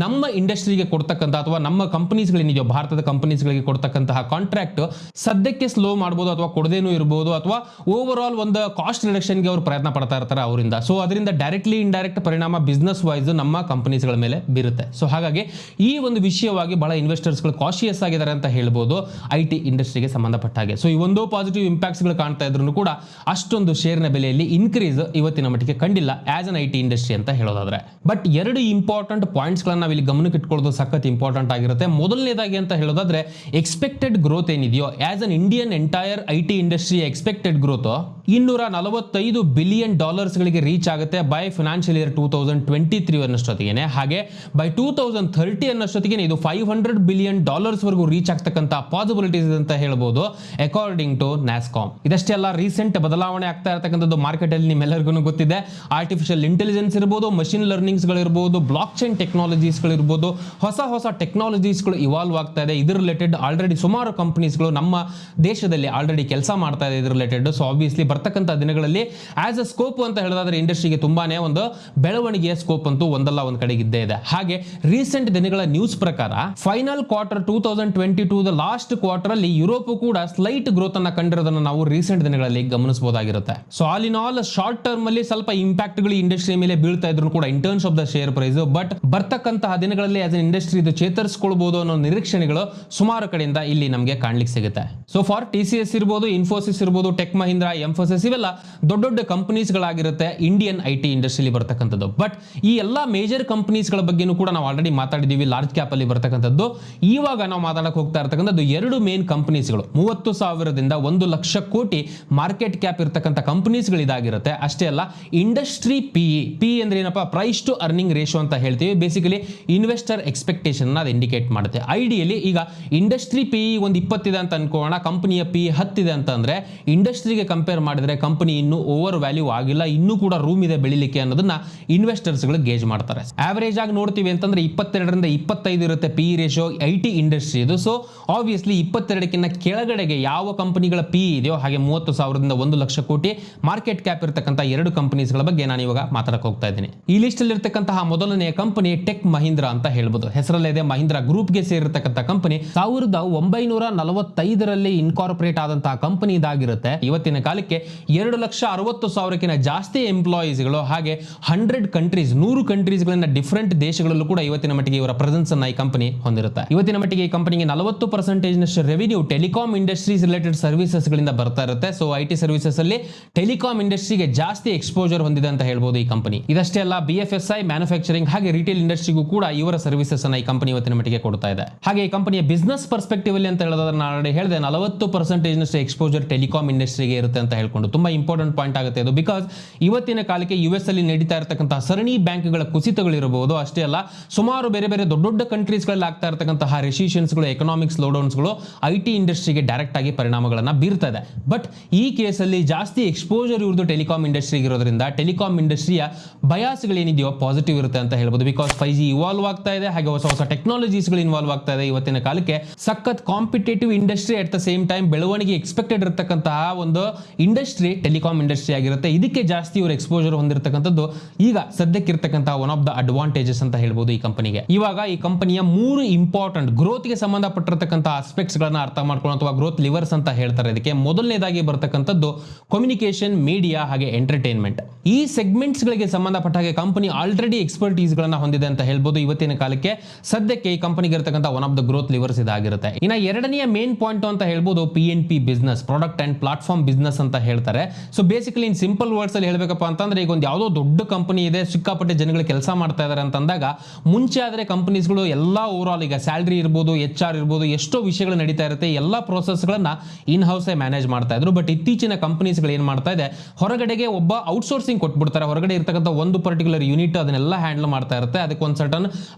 ನಮ್ಮ ಇಂಡಸ್ಟ್ರಿಗೆ ಕೊಡ್ತಕ್ಕಂಥ ಅಥವಾ ನಮ್ಮ ಕಂಪನೀಸ್ಗಳೇನಿದೆಯೋ ಭಾರತದ ಕಂಪನೀಸ್ಗಳಿಗೆ ಕೊಡ್ತಕ್ಕಂತಹ ಕಾಂಟ್ರಾಕ್ಟ್ ಸದ್ಯಕ್ಕೆ ಸ್ಲೋ ಮಾಡಬಹುದು, ಅಥವಾ ಕೊಡದೇನೂ ಇರಬಹುದು, ಅಥವಾ ಓವರ್ ಆಲ್ ಒಂದು ಕಾಸ್ಟ್ ರಿಡಕ್ಷನ್ಗೆ ಅವರು ಪ್ರಯತ್ನ ಪಡ್ತಾ ಇರ್ತಾರೆ ಅವರಿಂದ. ಸೊ ಅದರಿಂದ ಡೈರೆಕ್ಟ್ಲಿ ಇಂಡೈರೆಕ್ಟ್ ಪರಿಣಾಮ ಬಿಸ್ನೆಸ್ ವೈಸ್ ನಮ್ಮ ಕಂಪನೀಸ್ಗಳ ಮೇಲೆ ಬೀರುತ್ತೆ. ಸೊ ಹಾಗಾಗಿ ಈ ಒಂದು ವಿಷಯವಾಗಿ ಬಹಳ ಇನ್ವೆಸ್ಟರ್ಸ್ಗಳು ಕಾಶಿಯಸ್ ಆಗಿದ್ದಾರೆ ಅಂತ ಹೇಳ್ಬೋದು IT ಇಂಡಸ್ಟ್ರಿಗೆ ಸಂಬಂಧಪಟ್ಟ ಹಾಗೆ. ಸೊ ಈ ಒಂದು ಪಾಸಿಟಿವ್ ಇಂಪ್ಯಾಕ್ಟ್ಸ್ಗಳು ಕಾಣ್ತಾ ಇದ್ರು ಕೂಡ ಅಷ್ಟೊಂದು ಶೇರ್ನ ಬೆಲೆಯಲ್ಲಿ ಇನ್ಕ್ರೀಸ್ ಇವತ್ತಿನ ಮಟ್ಟಿಗೆ ಕಂಡಿಲ್ಲ. As an I T industry ಅಂತ ಹೇಳೋದಾದ್ರೆ. ಬಟ್ ಎರಡು ಇಂಪಾರ್ಟೆಂಟ್ ಪಾಯಿಂಟ್ಸ್ ಗಳನ್ನ ನಾವು ಇಲ್ಲಿ ಗಮನಕ್ಕೆ ಇಟ್ಕೊಳ್ಳೋದು ಸಖತ್ ಇಂಪಾರ್ಟೆಂಟ್ ಆಗಿರುತ್ತೆ. ಮೊದಲನೇದಾಗಿ ಅಂತ ಹೇಳೋದಾದ್ರೆ ಎಕ್ಸ್ಪೆಕ್ಟೆಡ್ ಗ್ರೋತ್ ಏನಿದೆಯೋ as an Indian entire I T industry expected growth $245 billion ಗಳಿಗೆ ರೀಚ್ ಆಗುತ್ತೆ ಬೈ ಫೈನಾನ್ಷಿಯಲ್ ಇಯರ್ 2023 ಅನ್ನಷ್ಟೊತ್ತಿಗೆ. ಹಾಗೆ ಬೈ 2030 ಅನ್ನಷ್ಟೊತ್ತಿಗೆ ಇದು $500 ಬಿಲಿಯನ್ ವರೆಗೂ ರೀಚ್ ಆಗ್ತಕ್ಕಂಥ ಪಾಸಿಬಿಲಿಟೀಸ್ ಅಂತ ಹೇಳ್ಬೋದು ಅಕಾರ್ಡಿಂಗ್ ಟು ನ್ಯಾಸ್ಕಾಮ್. ಇದಷ್ಟೇ ಅಲ್ಲ, ರೀಸೆಂಟ್ ಬದಲಾವಣೆ ಆಗ್ತಾ ಇರತಕ್ಕಂಥದ್ದು ಮಾರ್ಕೆಟ್ ಅಲ್ಲಿ ನಿಮ್ಮೆಲ್ಲರಿಗೂ ಗೊತ್ತಿದೆ. ಆರ್ಟಿಫಿಷಿಯಲ್ ಇಂಟೆಲಿಜೆನ್ಸ್ ಇರ್ಬೋದು, ಮಷಿನ್ ಲರ್ನಿಂಗ್ಸ್ ಗಳಿರ್ಬೋದು, ಬ್ಲಾಕ್ ಚೈನ್ ಟೆಕ್ನಾಲಜೀಸ್ ಗಳಿರ್ಬೋದು, ಹೊಸ ಟೆಕ್ನಾಲಜೀಸ್ ಗಳು ಇವಾಲ್ವ್ ಆಗ್ತಾ ಇದೆ. ಇದ್ರ ರಿಲೇಟೆಡ್ ಆಲ್ರೆಡಿ ಸುಮಾರು ಕಂಪನೀಸ್ಗಳು ನಮ್ಮ ದೇಶದಲ್ಲಿ ಆಲ್ರೆಡಿ ಕೆಲಸ ಮಾಡ್ತಾ ಇದೆ ಇದ್ರ ರಿಲೇಟೆಡ್. ಸೊ ಆಬ್ವಿಯಸ್ಲಿ ಬರ್ತಕ್ಕಂಥ ದಿನಗಳಲ್ಲಿ ಆಸ್ ಅ ಸ್ಕೋಪ್ ಅಂತ ಹೇಳೋದಾದ್ರೆ ಇಂಡಸ್ಟ್ರಿಗೆ ತುಂಬಾನೇ ಒಂದು ಬೆಳವಣಿಗೆಯ ಸ್ಕೋಪ್ ಅಂತೂ ಒಂದಲ್ಲ ಒಂದ್ ಕಡೆಗೆ ಇದ್ದೇ ಇದೆ. ಹಾಗೆ ರೀಸೆಂಟ್ ದಿನಗಳ ನ್ಯೂಸ್ ಪ್ರಕಾರ ಫೈನಲ್ ಕ್ವಾರ್ಟರ್ 2022 ಲಾಸ್ಟ್ ಕ್ವಾರ್ಟರ್ ಅಲ್ಲಿ ಯುರೋಪ್ ಕೂಡ ಸ್ಲೈಟ್ ಗ್ರೋತ್ ಅನ್ನ ಕಂಡಿರೋದನ್ನ ನಾವು ರೀಸೆಂಟ್ ದಿನಗಳಲ್ಲಿ ಗಮನಿಸಬಹುದಾಗಿರುತ್ತೆ. So all in all short term ಅಲ್ಲಿ ಸ್ವಲ್ಪ ಇಂಪ್ಯಾಕ್ಟ್ ಗಳು ಇಂಡಸ್ಟ್ರಿ ಮೇಲೆ ಬೀಳ್ತಾ ಇದ್ರು ಕೂಡ in terms of the share price. But ಬರ್ತಕ್ಕಂತಹ ದಿನಗಳಲ್ಲಿ ಆಸ್ ಅನ್ ಇಂಡಸ್ಟ್ರಿ ಇದು ಚೇತರಿಸಿಕೊಳ್ಳಬಹುದು ಅನ್ನೋ ನಿರೀಕ್ಷಣೆಗಳು ಸುಮಾರು ಕಡೆಯಿಂದ ಇಲ್ಲಿ ನಮಗೆ ಕಾಣ್ಲಿಕ್ಕೆ ಸಿಗುತ್ತೆ. ಸೊ ಫಾರ್ TCS ಇರ್ಬೋದು, ಇನ್ಫೋಸಿಸ್ ಇರ್ಬೋದು, ಟೆಕ್ ಮಹೀಂದ್ರ, ಎಂಫೋಸಿಸ್ ಇವೆಲ್ಲ ದೊಡ್ಡ ಕಂಪನೀಸ್ ಗಳಾಗಿರುತ್ತೆ ಇಂಡಿಯನ್ ಐ ಟಿ ಇಂಡಸ್ಟ್ರಿಯಲ್ಲಿ ಬರ್ತಕ್ಕಂಥದ್ದು. ಬಟ್ ಈ ಎಲ್ಲಾ ಮೇಜರ್ ಕಂಪನೀಸ್ ಗಳ ಬಗ್ಗೆನೂ ಕೂಡ ನಾವು ಆಲ್ರೆಡಿ ಮಾತಾಡಿದೀವಿ ಲಾರ್ಜ್ ಕ್ಯಾಪ್ ಅಲ್ಲಿ ಬರ್ತಕ್ಕಂಥದ್ದು. ಇವಾಗ ನಾವು ಮಾತಾಡಕ್ ಹೋಗ್ತಾ ಇರ್ತಕ್ಕಂಥದ್ದು ಎರಡು ಮೇನ್ ಕಂಪನೀಸ್ಗಳು, 30,000ದಿಂದ 1 ಲಕ್ಷ ಕೋಟಿ ಮಾರ್ಕೆಟ್ ಕ್ಯಾಪ್ ಇರ್ತಕ್ಕಂಥ ಕಂಪನೀಸ್ ಗಳು ಇದಾಗಿರುತ್ತೆ. ಅಷ್ಟೇ ಅಲ್ಲ, ಇಂಡಸ್ಟ್ರಿ ಪಿ ಅಂದ್ರೆ ಏನಪ್ಪಾ, ಪ್ರೈಸ್ ಟು ಅರ್ನಿಂಗ್ ರೇಷಿಯೋ ಅಂತ ಹೇಳ್ತೀವಿ. ಬೇಸಿಕಲಿ ಇನ್ವೆಸ್ಟರ್ ಎಕ್ಸ್ಪೆಕ್ಟೇಷನ್ ಅದು ಇಂಡಿಕೇಟ್ ಮಾಡುತ್ತೆ. ಐಡಿಯಲಿ ಈಗ ಇಂಡಸ್ಟ್ರಿ ಪಿ ಒಂದು 20 ಇದೆ ಅಂತ ಅನ್ಕೋಣ, ಕಂಪನಿಯ ಪಿ 10 ಇದೆ ಅಂತ ಅಂದ್ರೆ ಇಂಡಸ್ಟ್ರಿಗೆ ಕಂಪೇರ್ ಮಾಡಿದ್ರೆ ಕಂಪನಿ ಇನ್ನೂ ಓವರ್ ವ್ಯಾಲ್ಯೂ ಆಗಿಲ್ಲ, ಇನ್ನೂ ಕೂಡ ರೂಮ್ ಇದೆ ಬೆಳಿಲಿಕ್ಕೆ ಅನ್ನೋದನ್ನ ಇನ್ವೆಸ್ಟರ್ಸ್ ಗಳು ಗೇಜ್ ಮಾಡ್ತಾರೆ. ಆವರೇಜ್ ಆಗಿ ನೋಡ್ತೀವಿ ಅಂತಂದ್ರೆ 22ರಿಂದ 25 ಇರುತ್ತೆ P ratio I T industry ಇದು. ಸೊ ಆಬ್ವಿಯಸ್ಲಿ 22ಕ್ಕಿಂತ ಕೆಳಗಡೆಗೆ ಯಾವ ಕಂಪನಿಗಳ ಪಿ ಇದೆಯೋ ಹಾಗೆ 30,000ದಿಂದ 1 ಲಕ್ಷ ಕೋಟಿ ಮಾರ್ಕೆಟ್ ಕ್ಯಾಪ್ ಇರತಕ್ಕಂಥ ಎರಡು ಕಂಪನೀಸ್ಗಳ ಬಗ್ಗೆ ನಾನು ಇವಾಗ ಮಾತಾಡಕ್ ಹೋಗ್ತಾ ಇದ್ದೀನಿ. ಈ ಲಿಸ್ಟ್ ಅಲ್ಲಿ ಇರತಕ್ಕಂತಹ ಮೊದಲನೆಯ ಕಂಪನಿ ಟೆಕ್ ಮಹೀಂದ್ರ ಅಂತ ಹೇಳ್ಬೋದು. ಹೆಸರಲ್ಲಿದೆ, ಮಹೀಂದ್ರ ಗ್ರೂಪ್ಗೆ ಸೇರಿರ್ತಕ್ಕಂಥ ಕಂಪನಿ. 1945ರಲ್ಲಿ ಇನ್ಕಾರ್ಪೊರೇಟ್ ಆದಂತಹ ಕಂಪನಿ ಇದಾಗಿರುತ್ತೆ. ಇವತ್ತಿನ ಕಾಲಕ್ಕೆ 2,60,000ಕ್ಕಿಂತ ಜಾಸ್ತಿ ಎಂಪ್ಲಾಯೀಸ್ಗಳು ಹಾಗೆ 100 ಕಂಟ್ರೀಸ್ 100 ಕಂಟ್ರೀಸ್ಗಳನ್ನ ಡಿಫರೆಂಟ್ ದೇಶಗಳಲ್ಲೂ ಕೂಡ ಇವತ್ತಿನ ಮಟ್ಟಿಗೆ ಇವರ ಪ್ರೆಸೆನ್ಸ್ ಅನ್ನ ಈ ಕಂಪನಿ ಹೊಂದಿರುತ್ತೆ. ಇವತ್ತಿನ ಮಟ್ಟಿಗೆ ಈ ಕಂಪನಿಗೆ 40% revenue telecom industries related services ಗಳಿಂದ ಬರ್ತಾ ಇರುತ್ತೆ. ಸೊ ಐ ಟಿ ಸರ್ವಿಸಸ್ ಅಲ್ಲಿ ಟೆಲಿಕಾಂ ಇಂಡಸ್ಟ್ರಿಗೆ ಜಾಸ್ತಿ ಎಕ್ಸ್ಪೋಜರ್ ಹೊಂದಿದೆ ಅಂತ ಹೇಳ್ಬೋದು ಈ ಕಂಪನಿ. ಇದಷ್ಟೇ ಅಲ್ಲ, BFSI, ಮ್ಯಾನುಫ್ಯಾಕ್ಚರಿಂಗ್ ಹಾಗೆ ರಿಟೇಲ್ ಇಂಡಸ್ಟ್ರಿಗೂ ಕೂಡ ಇವರ ಸರ್ವಿಸಸ್ ಅನ್ನ ಈ ಕಂಪನಿ ಇವತ್ತಿನ ಮಟ್ಟಿಗೆ ಕೊಡ್ತಾ ಇದೆ. ಹಾಗೆ ಈ ಕಂಪನಿಯ ಬಿಸ್ನೆಸ್ ಪರ್ಸ್ಪೆಕ್ಟಿವ್ ಅಲ್ಲಿ ಅಂತ ಹೇಳೋದಾದ್ರೆ ನಾನು ಆಲ್ರೆಡಿ ಹೇಳಿದೆ 40% ಎಕ್ಸ್ಪೋಜರ್ ಟೆಲಿಕಾಂ ಇಂಡಸ್ಟ್ರಿಗೆ ಇರುತ್ತೆ ಅಂತ ಹೇಳ್ಕೊಂಡು ತುಂಬಾ ಇಂಪಾರ್ಟೆಂಟ್ ಪಾಯಿಂಟ್ ಆಗುತ್ತೆ ಇದು. ಬಿಕಾಸ್ ಇವತ್ತಿನ ಕಾಲಕ್ಕೆ US ಅಲ್ಲಿ ನಡೀತಾ ಇರತಕ್ಕಂತಹ ಸರಣಿ ಬ್ಯಾಂಕ್ಗಳ ಕುಸಿತಗಳಿರಬಹುದು, ಅಷ್ಟೇ ಅಲ್ಲ ಸುಮಾರು ಬೇರೆ ದೊಡ್ಡ ಕಂಟ್ರೀಸ್ ಗಳಲ್ಲಿ ಆಗ್ತಾ ಇರತಕ್ಕಂತಹ ರೆಸಿಷನ್ಸ್ ಗಳು, ಎಕನಾಮಿಕ್ ಸ್ಲೋಡೌನ್ಸ್ ಗಳು ಐ ಟಿ ಇಂಡಸ್ಟ್ರಿಗೆ ಡೈರೆಕ್ಟ್ ಆಗಿ ಪರಿಣಾಮಗಳನ್ನ ಬೀರ್ತಾ ಇದೆ. ಬಟ್ ಈ ಕೇಸಲ್ಲಿ ಜಾಸ್ತಿ ಎಕ್ಸ್ಪೋಜರ್ ಇವ್ರದ್ದು ಟೆಲಿಕಾಂ ಇಂಡಸ್ಟ್ರಿಗೆ ಇರೋದ್ರಿಂದ ಟೆಲಿಕಾಂ ಇಂಡಸ್ಟ್ರಿಯ ಬಯಾಸ್ ಗಳೇನಿದೆಯೋ ಪಾಸಿಟಿವ್ ಇರುತ್ತೆ ಅಂತ ಹೇಳ್ಬೋದು. ಬಿಕಾಸ್ 5G ಇವಾಲ್ವ್ ಆಗ್ತಾ ಇದೆ, ಹಾಗೆ ಹೊಸ ಟೆಕ್ನಾಲಜೀಸ್ ಗಳು ಇನ್ವಾಲ್ವ್ ಆಗ್ತಾ ಇದೆ. ಇವತ್ತಿನ ಕಾಲಕ್ಕೆ ಸಖತ್ competitive industry, at the same time ಬೆಳವಣಿಗೆ ಎಕ್ಸ್ಪೆಕ್ಟೆಡ್ ಇರತಕ್ಕಂತಹ ಒಂದು ಇಂಡಸ್ಟ್ರಿ ಟೆಲಿಕಾಂ ಇಂಡಸ್ಟ್ರಿ ಆಗಿರುತ್ತೆ. ಇದಕ್ಕೆ ಜಾಸ್ತಿ ಇವರು ಎಕ್ಸ್ಪೋಜರ್ ಹೊಂದಿರತಕ್ಕಂಥದ್ದು ಈಗ ಸದ್ಯಕ್ಕೆ ಇರತಕ್ಕಂತಹ ಒನ್ ಆಫ್ ದ ಅಡ್ವಾಂಟೇಜಸ್ ಅಂತ ಹೇಳ್ಬೋದು ಈ ಕಂಪನಿಗೆ. ಇವಾಗ ಈ ಕಂಪನಿಯ 3 ಇಂಪಾರ್ಟೆಂಟ್ ಗ್ರೋತ್ ಗೆ ಸಂಬಂಧಪಟ್ಟಿರತಕ್ಕಂತಹ ಆಸ್ಪೆಕ್ಟ್ಸ್ ಗಳನ್ನ ಅರ್ಥ ಮಾಡ್ಕೊಳ್ಳೋ ಅಥವಾ ಗ್ರೋತ್ ಲಿವರ್ಸ್ ಅಂತ ಹೇಳ್ತಾರೆ ಇದಕ್ಕೆ. ಮೊದಲನೇದಾಗಿ ಬರ್ತಕ್ಕಂಥದ್ದು ಕಮ್ಯುನಿಕೇಶನ್, ಮೀಡಿಯಾ ಹಾಗೆ ಎಂಟರ್ಟೈನ್ಮೆಂಟ್. ಈ ಸೆಗ್ಮೆಂಟ್ಸ್ ಗಳಿಗೆ ಸಂಬಂಧಪಟ್ಟ ಹಾಗೆ ಕಂಪನಿ ಆಲ್ರೆಡಿ ಎಕ್ಸ್ಪರ್ಟೀಸ್ ಗಳನ್ನ ಹೊಂದಿದೆ ಅಂತ ಹೇಳ್ಬೋದು. ಇವತ್ತಿನ ಕಾಲಕ್ಕೆ ಸದ್ಯಕ್ಕೆ ಈ ಕಂಪನಿಗೆ ಇರತಕ್ಕಂಥ one of the growth levers ಇದಾಗಿರುತ್ತೆ. ಇನ್ನ ಎರಡನೆಯ ಮೇನ್ ಪಾಯಿಂಟ್ ಅಂತ ಹೇಳ್ಬೋದು PNP business, product and platform business ಅಂತ ಹೇಳ್ತಾರೆ. So basically in simple words ಅಲ್ಲಿ ಹೇಳ್ಬೇಕಪ್ಪ ಅಂತಂದ್ರೆ ಈಗ ಒಂದು ಯಾವುದೋ ದೊಡ್ಡ ಕಂಪನಿ ಇದೆ, ಸಿಕ್ಕಾಪಟ್ಟೆ ಜನಗಳು ಕೆಲಸ ಮಾಡ್ತಾ ಇದಾರೆ ಅಂತಂದಾಗ ಮುಂಚೆ ಆದ್ರೆ ಕಂಪನೀಸ್ಗಳು ಎಲ್ಲಾ ಓವರ್ ಆಲ್ ಈಗ ಸ್ಯಾಲರಿ ಇರ್ಬೋದು, HR ಇರ್ಬೋದು, ಎಷ್ಟೋ ವಿಷಯಗಳು ನಡೀತಾ ಇರುತ್ತೆ, ಎಲ್ಲಾ ಪ್ರೋಸೆಸ್ ಗಳನ್ನ ಇನ್ ಹೌಸ್ ಮ್ಯಾನೇಜ್ ಮಾಡ್ತಾ ಇದ್ರು. ಬಟ್ ಇತ್ತೀಚಿನ ಕಂಪನೀಸ್ ಗಳು ಏನ್ ಮಾಡ್ತಾ ಇದೆ, ಹೊರಗಡೆಗೆ ಒಬ್ಬ ಔಟ್ಸೋರ್ಸಿಂಗ್ ಕೊಟ್ಬಿಡ್ತಾರೆ. ಹೊರಗಡೆ ಇರ್ತಕ್ಕಂಥ ಒಂದು ಪರ್ಟಿಕ್ಯುಲರ್ ಯೂನಿಟ್ ಅದನ್ನೆಲ್ಲ ಹ್ಯಾಂಡಲ್ ಮಾಡ್ತಾ ಇರುತ್ತೆ. ಅದಕ್ಕೆ ಒಂದು ಸರ್ಟನ್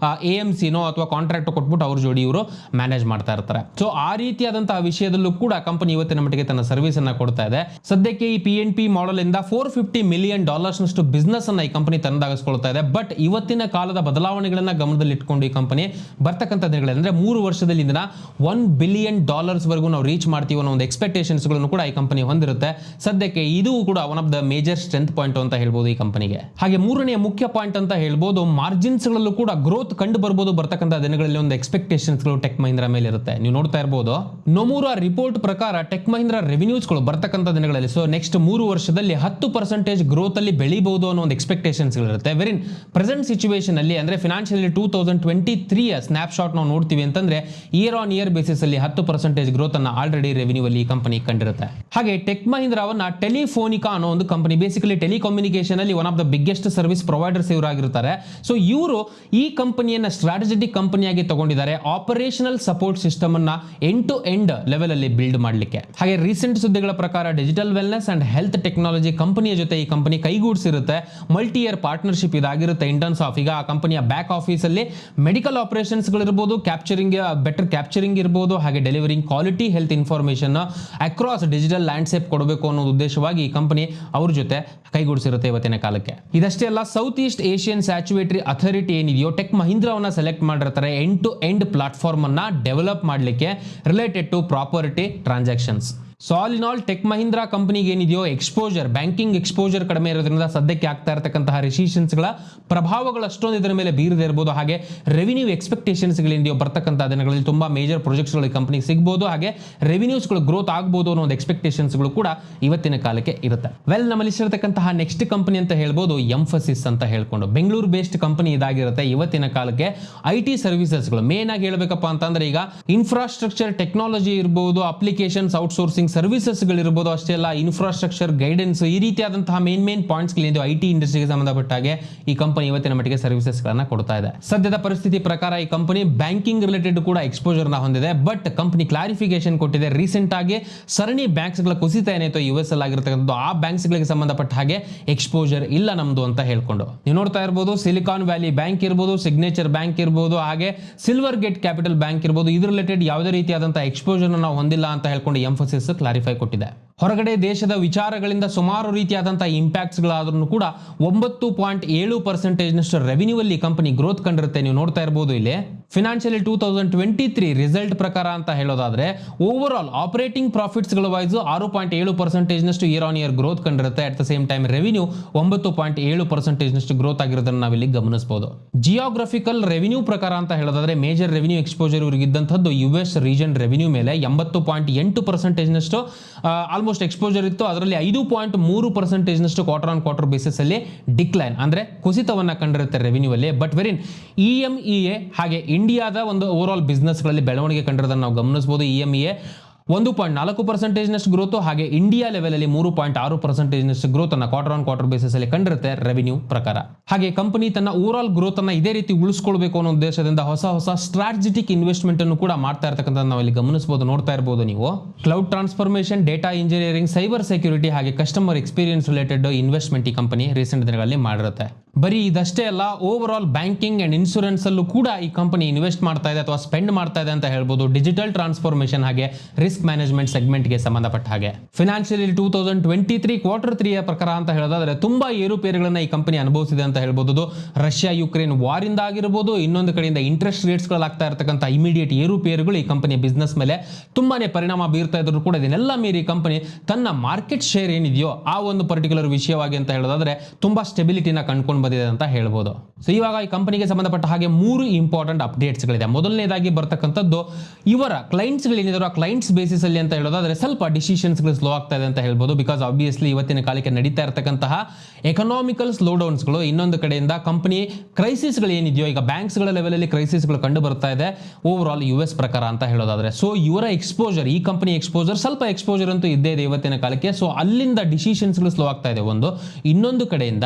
AMCನೋ ಅಥವಾ ಕಾಂಟ್ರಾಕ್ಟ್ ಕೊಟ್ಬಿಟ್ಟು ಅವ್ರ ಜೋಡಿ ಇವರು ಮ್ಯಾನೇಜ್ ಮಾಡ್ತಾ ಇರ್ತಾರೆ. ಸೊ ಆ ರೀತಿಯಾದಂತಹ ವಿಷಯದಲ್ಲೂ ಕೂಡ ಕಂಪನಿ ಇವತ್ತಿನ ಮಟ್ಟಿಗೆ ತನ್ನ ಸರ್ವಿಸ್ ಅನ್ನ ಕೊಡ್ತಾ ಇದೆ. ಸದ್ಯಕ್ಕೆ ಈ PNP ಮಾಡೆಲ್ ಇಂದ $450 ಮಿಲಿಯನ್ ನಷ್ಟು ಬಿಸ್ನೆಸ್ ಅನ್ನ ಈ ಕಂಪನಿ ತನ್ನದಾಗಿಸ್ಕೊಳ್ತಾ ಇದೆ. ಬಟ್ ಇವತ್ತಿನ ಕಾಲದ ಬದಲಾವಣೆಗಳನ್ನ ಗಮನದಲ್ಲಿ ಇಟ್ಕೊಂಡು ಈ ಕಂಪನಿ ಬರ್ತಕ್ಕಂಥ ದಿನಗಳಲ್ಲಿ ಅಂದ್ರೆ 3 ವರ್ಷದಲ್ಲಿ ಇದನ್ನ $1 ಬಿಲಿಯನ್ ವರೆಗೂ ನಾವು ರೀಚ್ ಮಾಡ್ತೀವಿ ಅನ್ನೋ ಒಂದು ಎಕ್ಸ್ಪೆಕ್ಟೇಷನ್ಸ್ ಗಳನ್ನು ಕೂಡ ಈ ಕಂಪನಿ ಹೊಂದಿರುತ್ತೆ. ಸದ್ಯಕ್ಕೆ ಇದು ಕೂಡ one of the major strength point ಅಂತ ಹೇಳ್ಬೋದು ಈ ಕಂಪನಿಗೆ. ಹಾಗೆ ಮೂರನೆಯ ಮುಖ್ಯ ಪಾಯಿಂಟ್ ಅಂತ ಹೇಳ್ಬೋದು, ಮಾರ್ಜಿನ್ಸ್ ಗಳಲ್ಲೂ ಕೂಡ ಗ್ರೋತ್ ಕಂಡು ಬರ್ಬೋದು ಬರ್ತಕ್ಕಂಥ ದಿನಗಳಲ್ಲಿ. ಒಂದು ಎಕ್ಸ್ಪೆಕ್ಟೇಷನ್ಸ್ ಗಳು ಟೆಕ್ ಮಹೀಂದ್ರ ಮೇಲೆ ಇರುತ್ತೆ. ನೀವು ನೋಡ್ತಾ ಇರಬಹುದು, ನೊಮುರಾ ರಿಪೋರ್ಟ್ ಪ್ರಕಾರ ಟೆಕ್ ಮಹೀಂದ್ರ ರೆವಿನ್ಯೂಸ್ ಗಳು ಬರ್ತಕ್ಕಂಥ ದಿನಗಳಲ್ಲಿ ವರ್ಷದಲ್ಲಿ, ಸೊ ನೆಕ್ಸ್ಟ್ 3 ವರ್ಷದಲ್ಲಿ 10% ಗ್ರೋತ್ ಅಲ್ಲಿ ಬೆಳಿಬಹುದು ಅನ್ನೋ ಒಂದು ಎಕ್ಸ್ಪೆಕ್ಟೇಷನ್ಸ್ ಇರುತ್ತೆ. ವೆರಿನ್ ಪ್ರೆಸೆಂಟ್ ಸಿಚುವೇಶನ್ ಅಲ್ಲಿ ಅಂದ್ರೆ ಫಿನಾನ್ಷಿಯಲ್ 2023 ಸ್ನ್ಯಾಪ್ ಶಾಟ್ ನಾವು ನೋಡ್ತೀವಿ ಅಂತಂದ್ರೆ ಇಯರ್ ಆನ್ ಇಯರ್ ಬೇಸಿಸ್ ಅಲ್ಲಿ 10% ಗ್ರೋತ್ ಅನ್ನ ಆಲ್ರೆಡಿ ರೆವಿನ್ಯೂ ಅಲ್ಲಿ ಈ ಕಂಪನಿ ಕಂಡಿರುತ್ತೆ. ಹಾಗೆ ಟೆಕ್ ಮಹೀಂದ್ರಾವನ್ನ ಟೆಲಿಫೋನಿಕಾ ಅನ್ನೋ ಒಂದು ಕಂಪನಿ, ಬೇಸಿಕಲಿ ಟೆಲಿಕಮ್ಯುನಿಕೇಶನ್ ಅಲ್ಲಿ one of the biggest service providers ಇವರಾಗಿರ್ತಾರೆ. ಸೊ ಇವರು ಈ ಕಂಪನಿಯನ್ನ ಸ್ಟ್ರಾಟಜಿಕ್ ಕಂಪನಿಯಾಗಿ ತಗೊಂಡಿದ್ದಾರೆ, ಆಪರೇಷನಲ್ ಸಪೋರ್ಟ್ ಸಿಸ್ಟಮ್ ಅನ್ನ ಎಂಡ್ ಟು ಎಂಡ್ ಲೆವೆಲ್ ಅಲ್ಲಿ ಬಿಲ್ಡ್ ಮಾಡಲಿಕ್ಕೆ. ಹಾಗೆ ರೀಸೆಂಟ್ ಸುದ್ದಿಗಳ ಪ್ರಕಾರ digital wellness and health technology ಕಂಪನಿಯ ಜೊತೆ ಈ ಕಂಪನಿ ಕೈಗೂಡಿಸಿರುತ್ತೆ. ಮಲ್ಟಿ ಇಯರ್ ಪಾರ್ಟ್ನರ್ಶಿಪ್ ಇದಾಗಿರುತ್ತೆ ಇನ್ ಟರ್ಮ್ಸ್ ಆಫ್ ಈಗ ಆ ಕಂಪನಿಯ ಬ್ಯಾಕ್ ಆಫೀಸ್ ಅಲ್ಲಿ ಮೆಡಿಕಲ್ ಆಪರೇಷನ್ಸ್ ಗಳಿರ್ಬೋದು, ಕ್ಯಾಪ್ಚರಿಂಗ್ ಬೆಟರ್ ಕ್ಯಾಪ್ಚರಿಂಗ್ ಇರಬಹುದು, ಹಾಗೆ delivering quality health information across digital landscape ಕೊಡಬೇಕು ಅನ್ನೋ ಉದ್ದೇಶವಾಗಿ ಈ ಕಂಪನಿ ಅವ್ರ ಜೊತೆ ಕೈಗೂಡಿಸಿರುತ್ತೆ ಇವತ್ತಿನ ಕಾಲಕ್ಕೆ. ಇದಷ್ಟೇ ಅಲ್ಲ, south east Asian statutory authority ಏನಿದೆಯೋ ಟೆಕ್ ಮಹೀಂದ್ರಾವನ್ನ ಸೆಲೆಕ್ಟ್ ಮಾಡಿರ್ತಾರೆ ಎಂಡ್ ಟು ಎಂಡ್ ಪ್ಲಾಟ್ಫಾರ್ಮ್ ಅನ್ನ ಡೆವಲಪ್ ಮಾಡಲಿಕ್ಕೆ related to property transactions. So all in all tech Mahindra ಕಂಪನಿಗೆ ಏನಿದೆಯೋ ಎಕ್ಸ್ಪೋಜರ್, ಬ್ಯಾಂಕಿಂಗ್ ಎಕ್ಸ್ಪೋಜರ್ ಕಡಿಮೆ ಇರೋದ್ರಿಂದ ಸದ್ಯಕ್ಕೆ ಆಗ್ತಾ ಇರತಕ್ಕಂತಹ ರಿಸಿಷನ್ಸ್ಗಳ ಪ್ರಭಾವಗಳು ಅಷ್ಟೊಂದು ಇದರ ಮೇಲೆ ಬೀರದೇ ಇರಬಹುದು. ಹಾಗೆ ರೆವಿನ್ಯೂ ಎಕ್ಸ್ಪೆಕ್ಟೇಷನ್ಸ್ಗಳಿಂದೆಯೋ ಬರ್ತಕ್ಕಂಥ ದಿನಗಳಲ್ಲಿ ತುಂಬಾ ಮೇಜರ್ ಪ್ರಾಜೆಕ್ಟ್ಸ್ಗಳು ಕಂಪನಿಗೆ ಸಿಗಬಹುದು, ಹಾಗೆ ರೆವಿನ್ಯೂಸ್ಗಳು ಗ್ರೋತ್ ಆಗಬಹುದು ಅನ್ನೋ ಒಂದು ಎಕ್ಸ್ಪೆಕ್ಟೇಷನ್ಸ್ಗಳು ಕೂಡ ಇವತ್ತಿನ ಕಾಲಕ್ಕೆ ಇರುತ್ತೆ. ವೆಲ್, ನಮ್ಮಲ್ಲಿ ಇರತಕ್ಕಂತಹ ನೆಕ್ಸ್ಟ್ ಕಂಪನಿ ಅಂತ ಹೇಳ್ಬೋದು ಎಂಫಸಿಸ್ ಅಂತ ಹೇಳ್ಕೊಂಡು ಬೆಂಗಳೂರು ಬೇಸ್ಡ್ ಕಂಪನಿ ಇದಾಗಿರುತ್ತೆ. ಇವತ್ತಿನ ಕಾಲಕ್ಕೆ IT ಸರ್ವಿಸಸ್ಗಳು ಮೇನ್ ಆಗಿ ಹೇಳ್ಬೇಕಪ್ಪ ಅಂತಂದ್ರೆ ಈಗ ಇನ್ಫ್ರಾಸ್ಟ್ರಕ್ಚರ್ ಟೆಕ್ನಾಲಜಿ ಇರಬಹುದು, ಅಪ್ಲಿಕೇಶನ್ಸ್ ಔಟ್ಸೋರ್ಸಿಂಗ್ ಸರ್ವಿಸಸ್ಗಳಿರ್ಬೋದು, ಅಷ್ಟೇ ಅಲ್ಲ ಇನ್ಫ್ರಾಸ್ಟ್ರಕ್ಚರ್ ಗೈಡೆನ್ಸ್, ಈ ರೀತಿಯಾದಂತಹ ಮೇನ್ ಪಾಯಿಂಟ್ಸ್ಗಳಿಂದ IT ಇಂಡಸ್ಟ್ರಿಗೆ ಸಂಬಂಧಪಟ್ಟಾಗೆ ಈ ಕಂಪನಿ ಇವತ್ತಿನ ಮಟ್ಟಿಗೆ ಸರ್ವಿಸಸ್ ಗಳನ್ನ ಕೊಡ್ತಾ ಇದೆ. ಸದ್ಯದ ಪರಿಸ್ಥಿತಿ ಪ್ರಕಾರ ಈ ಕಂಪನಿ ಬ್ಯಾಂಕಿಂಗ್ ರಿಲೇಟೆಡ್ ಕೂಡ ಎಕ್ಸ್ಪೋಜರ್ ನ ಹೊಂದಿದೆ. ಬಟ್ ಕಂಪನಿ ಕ್ಲಾರಿಫಿಕೇಶನ್ ಕೊಟ್ಟಿದೆ, ರೀಸೆಂಟ್ ಆಗಿ ಸರಣಿ ಬ್ಯಾಂಕ್ಸ್ ಗಳ ಕುಸಿತ ಏನಾಯ್ತು US ಅಲ್ಲಿ ಆಗಿರತಕ್ಕಂಥದ್ದು, ಆ ಬ್ಯಾಂಕ್ಸ್ ಗಳಿಗೆ ಸಂಬಂಧಪಟ್ಟ ಹಾಗೆ ಎಕ್ಸ್ಪೋಜರ್ ಇಲ್ಲ ನಮ್ದು ಅಂತ ಹೇಳ್ಕೊಂಡು ನೀವು ನೋಡ್ತಾ ಇರಬಹುದು. ಸಿಲಿಕಾನ್ ವ್ಯಾಲಿ ಬ್ಯಾಂಕ್ ಇರಬಹುದು, ಸಿಗ್ನೇಚರ್ ಬ್ಯಾಂಕ್ ಇರಬಹುದು, ಹಾಗೆ ಸಿಲ್ವರ್ ಗೇಟ್ ಕ್ಯಾಪಿಟಲ್ ಬ್ಯಾಂಕ್ ಇರಬಹುದು, ಇದ್ರ ರಿಲೇಟೆಡ್ ಯಾವುದೇ ರೀತಿಯಾದಂತಹ ಎಕ್ಸ್ಪೋಜರ್ ನಾವು ಹೊಂದಿಲ್ಲ ಅಂತ ಹೇಳ್ಕೊಂಡು ಎಂಫಸಿಸ್ ಕ್ಲಾರಿಫೈ ಕೊಟ್ಟಿದೆ. ಹೊರಗಡೆ ದೇಶದ ವಿಚಾರಗಳಿಂದ ಸುಮಾರು ರೀತಿಯಾದಂತಹ ಇಂಪ್ಯಾಕ್ಟ್ಸ್ ಗಳಾದ್ರೂ ಕೂಡ 9.7% ರೆವಿನ್ಯೂ ಅಲ್ಲಿ ಕಂಪನಿ ಗ್ರೋತ್ ಕಂಡಿರುತ್ತೆ. ನೀವು ನೋಡ್ತಾ ಇರಬಹುದು ಇಲ್ಲಿ ಫಿನಾನ್ಷಿಯಲ್ 2023 ರಿಸಲ್ಟ್ ಪ್ರಕಾರ ಅಂತ ಹೇಳೋದಾದ್ರೆ ಓವರ್ ಆಲ್ ಆಪರೇಟಿಂಗ್ ಪ್ರಾಫಿಟ್ಸ್ ಗಳ wise 6.7% year on year growth ಕಂಡಿರುತ್ತೆ. At the same time revenue 9.7% growth ಆಗಿರೋದನ್ನ ನಾವಿಲ್ಲಿ ಗಮನಿಸಬಹುದು. ಜಿಯೋಗ್ರಫಿಕಲ್ ರೆವಿನ್ಯೂ ಪ್ರಕಾರ ಅಂತ ಹೇಳೋದಾದ್ರೆ ಮೇಜರ್ ರೆವಿನ್ಯೂ ಎಕ್ಸ್ಪೋಜರ್ ಇವರಿಗೆ ಇದ್ದಂಥದ್ದು US ರೀಜನ್ ರೆವಿನ್ಯೂ ಮೇಲೆ 80.8% ಆಲ್ಮೋಸ್ಟ್ ಎಕ್ಸ್ಪೋಜರ್ ಇತ್ತು. ಅದರಲ್ಲಿ 5.3% ಕ್ವಾರ್ಟರ್ ಆನ್ ಕ್ವಾರ್ಟರ್ ಬೇಸಿಸ್ ಅಲ್ಲಿ ಡಿಕ್ಲೈನ್ ಅಂದ್ರೆ ಕುಸಿತವನ್ನ ಕಂಡಿರುತ್ತೆ ರೆವಿನ್ಯೂ ಅಲ್ಲಿ. ಬಟ್ ವೆರಿನ್ EMEA ಹಾಗೆ ಇಂಡಿಯಾದ ಒಂದು ಓವರ್ ಆಲ್ ಬಿಸ್ನೆಸ್ ಗಳಲ್ಲಿ ಬೆಳವಣಿಗೆ ಕಂಡಿರೋದನ್ನ ನಾವು ಗಮನಿಸಬಹುದು. EMEA 1.4% ಗ್ರೋತ್, ಹಾಗೆ ಇಂಡಿಯಾ ಲೆವೆಲ್ ಅಲ್ಲಿ 3.6% ಗ್ರೋತ್ ಅನ್ನ ಕ್ವಾರ್ಟರ್ ಆನ್ ಕ್ವಾರ್ಟರ್ ಬೇಸಿಸ್ ಅಲ್ಲಿ ಕಂಡಿರುತ್ತೆ ರೆವಿನ್ಯೂ ಪ್ರಕಾರ. ಹಾಗೆ ಕಂಪನಿ ತನ್ನ ಓವರ್ ಆಲ್ ಗ್ರೋತ್ ಅನ್ನ ಇದೇ ರೀತಿ ಉಳಿಸಿಕೊಳ್ಳಬೇಕು ಅನ್ನೋ ಉದ್ದೇಶದಿಂದ ಹೊಸ ಸ್ಟ್ರಾಟಜಿಕ್ ಇನ್ವೆಸ್ಟ್ಮೆಂಟ್ ಅನ್ನು ಕೂಡ ಮಾಡ್ತಾ ಇರತಕ್ಕಂಥ ನಾವು ಇಲ್ಲಿ ಗಮನಿಸಬಹುದು, ನೋಡ್ತಾ ಇರಬಹುದು ನೀವು. Cloud transformation, data engineering, cyber security ಹಾಗೆ ಕಸ್ಟಮರ್ ಎಕ್ಸ್ಪೀರಿಯನ್ಸ್ ರಿಲೇಟೆಡ್ ಇನ್ವೆಸ್ಟ್ಮೆಂಟ್ ಈ ಕಂಪನಿ ರೀಸೆಂಟ್ ದಿನಗಳಲ್ಲಿ ಮಾಡಿರುತ್ತೆ. ಬರೀ ಇದಷ್ಟೇ ಅಲ್ಲ, over all banking and insurance ಅಲ್ಲೂ ಕೂಡ ಈ ಕಂಪನಿ ಇನ್ವೆಸ್ಟ್ ಮಾಡ್ತಾ ಇದೆ ಅಥವಾ ಸ್ಪೆಂಡ್ ಮಾಡ್ತಾ ಇದೆ ಅಂತ ಹೇಳ್ಬೋದು. ಡಿಜಿಟಲ್ ಟ್ರಾನ್ಸ್ಫಾರ್ಮೇಶನ್ ಹಾಗೆ ರಿಸ್ಕ್ ಮ್ಯಾನೇಜ್ಮೆಂಟ್ ಸೆಗ್ಮೆಂಟ್ ಗೆ ಸಂಬಂಧಪಟ್ಟ ಹಾಗೆ ಫಿನಾನ್ಷಿಯಲ್ 2023 ಕ್ವಾರ್ಟರ್ 3 ಪ್ರಕಾರ ಅಂತ ಹೇಳೋದಾದ್ರೆ ತುಂಬಾ ಏರುಪೇರುಗಳನ್ನ ಈ ಕಂಪನಿ ಅನುಭವಿಸಿದೆ ಅಂತ ಹೇಳ್ಬೋದು. ರಷ್ಯಾ ಯುಕ್ರೇನ್ ವಾರ್ ಇಂದ ಆಗಿರಬಹುದು, ಇನ್ನೊಂದು ಕಡೆಯಿಂದ ಇಂಟ್ರೆಸ್ಟ್ ರೇಟ್ಸ್ ಗಳಾಗ್ತಾ ಇರತಕ್ಕಂಥ ಇಮಿಡಿಯೇಟ್ ಏರುಪೇರುಗಳು ಈ ಕಂಪನಿಯ ಬಿಸ್ನೆಸ್ ಮೇಲೆ ತುಂಬಾನೇ ಪರಿಣಾಮ ಬೀರ್ತಾ ಇದ್ರು ಕೂಡ ಇದನ್ನೆಲ್ಲ ಮೀರಿ ಕಂಪನಿ ತನ್ನ ಮಾರ್ಕೆಟ್ ಶೇರ್ ಏನಿದೆಯೋ ಆ ಒಂದು ಪರ್ಟಿಕ್ಯುಲರ್ ವಿಷಯವಾಗಿ ಅಂತ ಹೇಳೋದಾದ್ರೆ ತುಂಬಾ ಸ್ಟೆಬಿಲಿಟಿನ ಕಂಡುಕೊಂಡು ಬಂದಿದೆ ಅಂತ ಹೇಳ್ಬೋದು. ಸೊ ಇವಾಗ ಈ ಕಂಪನಿಗೆ ಸಂಬಂಧಪಟ್ಟ ಹಾಗೆ 3 ಇಂಪಾರ್ಟೆಂಟ್ ಅಪ್ಡೇಟ್ಸ್ ಗಳಿದೆ. ಮೊದಲನೇದಾಗಿ ಬರ್ತಕ್ಕಂಥದ್ದು ಇವರ ಕ್ಲೈಂಟ್ಸ್ ಗಳಿದ್ದಾರೆ, ಕ್ಲೈಂಟ್ಸ್ ಬೇಸಿಸ್ ಅಲ್ಲಿ ಅಂತ ಹೇಳೋದಾದ್ರೆ ಸ್ವಲ್ಪ ಡಿಸಿಷನ್ಸ್ ಗಳು ಸ್ಲೋ ಆಗ್ತಾ ಇದೆ ಅಂತ ಹೇಳ್ಬೋದು. ಬಿಕಾಸ್ ಆಬ್ವಿಯಸ್ಲಿ ಇವತ್ತಿನ ಕಾಲಕ್ಕೆ ನಡೀತಾ ಇರತಕ್ಕಂತಹ ಎಕನಾಮಿಕಲ್ ಸ್ಲೋ ಡೌನ್ಸ್ ಗಳು, ಇನ್ನೊಂದು ಕಡೆಯಿಂದ ಕಂಪನಿ ಕ್ರೈಸಿಸ್ ಗಳು ಏನಿದೆಯೋ ಈಗ ಬ್ಯಾಂಕ್ಸ್ ಗಳ ಲೆವೆಲ್ ಅಲ್ಲಿ ಕ್ರೈಸಿಸ್ ಗಳು ಕಂಡು ಬರ್ತಾ ಇದೆ ಓವರ್ ಆಲ್ US ಪ್ರಕಾರ ಅಂತ ಹೇಳೋದಾದ್ರೆ. ಸೊ ಇವರ ಎಕ್ಸ್ಪೋಜರ್, ಈ ಕಂಪನಿ ಎಕ್ಸ್ಪೋಜರ್ ಸ್ವಲ್ಪ ಎಕ್ಸ್ಪೋಜರ್ ಅಂತೂ ಇದ್ದೇ ಇದೆ ಇವತ್ತಿನ ಕಾಲಕ್ಕೆ. ಸೊ ಅಲ್ಲಿಂದ ಡಿಸಿಷನ್ಸ್ ಗಳು ಸ್ಲೋ ಆಗ್ತಾ ಇದೆ ಒಂದು. ಇನ್ನೊಂದು ಕಡೆಯಿಂದ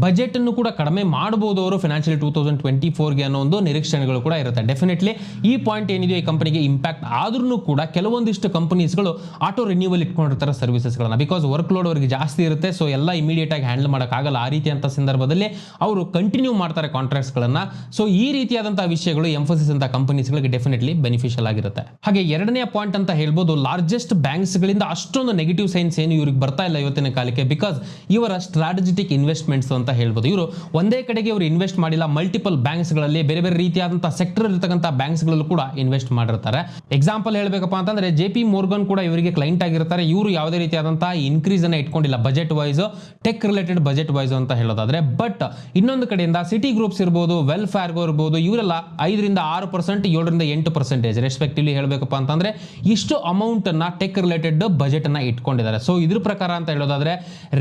ಬಜೆಟ್ ಅನ್ನು ಕೂಡ ಕಡಿಮೆ ಮಾಡಬಹುದು ಅವರು ಫಿನಾನ್ಷಿಯಲ್ 2024 ಅನ್ನೋ ಒಂದು ನಿರೀಕ್ಷಣೆಗಳು ಕೂಡ ಇರುತ್ತೆ. ಡೆಫಿನೆಟ್ಲಿ ಈ ಪಾಯಿಂಟ್ ಏನಿದೆ ಈ ಕಂಪನಿಗೆ ಇಂಪ್ಯಾಕ್ಟ್ ಆದ್ರೂ ಕೂಡ ಕೆಲವೊಂದಿಷ್ಟು ಕಂಪನೀಸ್ಗಳು ಆಟೋ ರಿನ್ಯೂವಲ್ ಇಟ್ಕೊಂಡಿರ್ತಾರೆ ಸರ್ವಿಸಸ್ ಗಳನ್ನ. ಬಿಕಾಸ್ ವರ್ಕ್ ಲೋಡ್ ಅವರಿಗೆ ಜಾಸ್ತಿ ಇರುತ್ತೆ. ಸೊ ಎಲ್ಲ ಇಮಿಡಿಯೇಟ್ ಆಗಿ ಹ್ಯಾಂಡಲ್ ಮಾಡೋಕ್ಕಾಗಲ್ಲ. ಆ ರೀತಿಯಂತ ಸಂದರ್ಭದಲ್ಲಿ ಅವರು ಕಂಟಿನ್ಯೂ ಮಾಡ್ತಾರೆ ಕಾಂಟ್ರಾಕ್ಟ್ಸ್ ಗಳನ್ನ. ಸೊ ಈ ರೀತಿಯಾದಂತಹ ವಿಷಯಗಳು ಎಂಫಸಿಸ್ ಅಂತ ಕಂಪನೀಸ್ ಗಳಿಗೆ ಡೆಫಿನೆಟ್ಲಿ ಬೆನಿಫಿಷಿಯಲ್ ಆಗಿರುತ್ತೆ. ಹಾಗೆ ಎರಡನೇ ಪಾಯಿಂಟ್ ಅಂತ ಹೇಳ್ಬೋದು, ಲಾರ್ಜೆಸ್ಟ್ ಬ್ಯಾಂಕ್ಸ್ ಗಳಿಂದ ಅಷ್ಟೊಂದು ನೆಗೆಟಿವ್ ಸೈನ್ಸ್ ಏನು ಇವ್ರಿಗೆ ಬರ್ತಾ ಇಲ್ಲ ಇವತ್ತಿನ ಕಾಲಕ್ಕೆ. ಬಿಕಾಸ್ ಇವರ ಸ್ಟ್ರಾಟಜಿಕ್ ಇನ್ವೆಸ್ಟ್ಮೆಂಟ್ಸ್ ಅಂತ ಹೇಳ್ಬೋದು. ಇವರು ಒಂದೇ ಕಡೆಗೆ ಇವರು ಇನ್ವೆಸ್ಟ್ ಮಾಡಿಲ್ಲ, ಮಲ್ಟಿಪಲ್ ಬ್ಯಾಂಕ್ಸ್ಗಳಲ್ಲಿ ಬೇರೆ ಬೇರೆ ರೀತಿಯಾದಂತಹ ಸೆಕ್ಟರ್ ಇರತಕ್ಕಂಥ ಬ್ಯಾಂಕ್ಸ್ಗಳಲ್ಲೂ ಕೂಡ ಇನ್ವೆಸ್ಟ್ ಮಾಡಿರ್ತಾರೆ. ಎಕ್ಸಾಂಪಲ್ ಹೇಳಬೇಕಪ್ಪ ಅಂತಂದ್ರೆ JP Morgan ಕೂಡ ಇವರಿಗೆ ಕ್ಲೈಂಟ್ ಆಗಿರ್ತಾರೆ. ಇವರು ಯಾವುದೇ ರೀತಿಯಾದಂತಹ ಇನ್ಕ್ರೀಸ್ ಅನ್ನ ಇಟ್ಕೊಂಡಿಲ್ಲ budget wise, tech related budget wise ಅಂತ ಹೇಳೋದಾದ್ರೆ. ಬಟ್ ಇನ್ನೊಂದು ಕಡೆಯಿಂದ ಸಿಟಿ ಗ್ರೂಪ್ಸ್ ಇರ್ಬೋದು, ವೆಲ್ ಫಾರ್ಗೋ ಇರ್ಬೋದು, ಇವರೆಲ್ಲ 5% 6%, 7% 8% ರೆಸ್ಪೆಕ್ಟಿವ್ಲಿ ಹೇಳಬೇಕಪ್ಪ ಅಂತಂದ್ರೆ ಇಷ್ಟು ಅಮೌಂಟ್ ಅನ್ನ ಟೆಕ್ ರಿಲೇಟೆಡ್ ಬಜೆಟ್ ಅನ್ನ ಇಟ್ಕೊಂಡಿದ್ದಾರೆ. ಸೊ ಇದ್ರ ಪ್ರಕಾರ ಅಂತ ಹೇಳೋದಾದ್ರೆ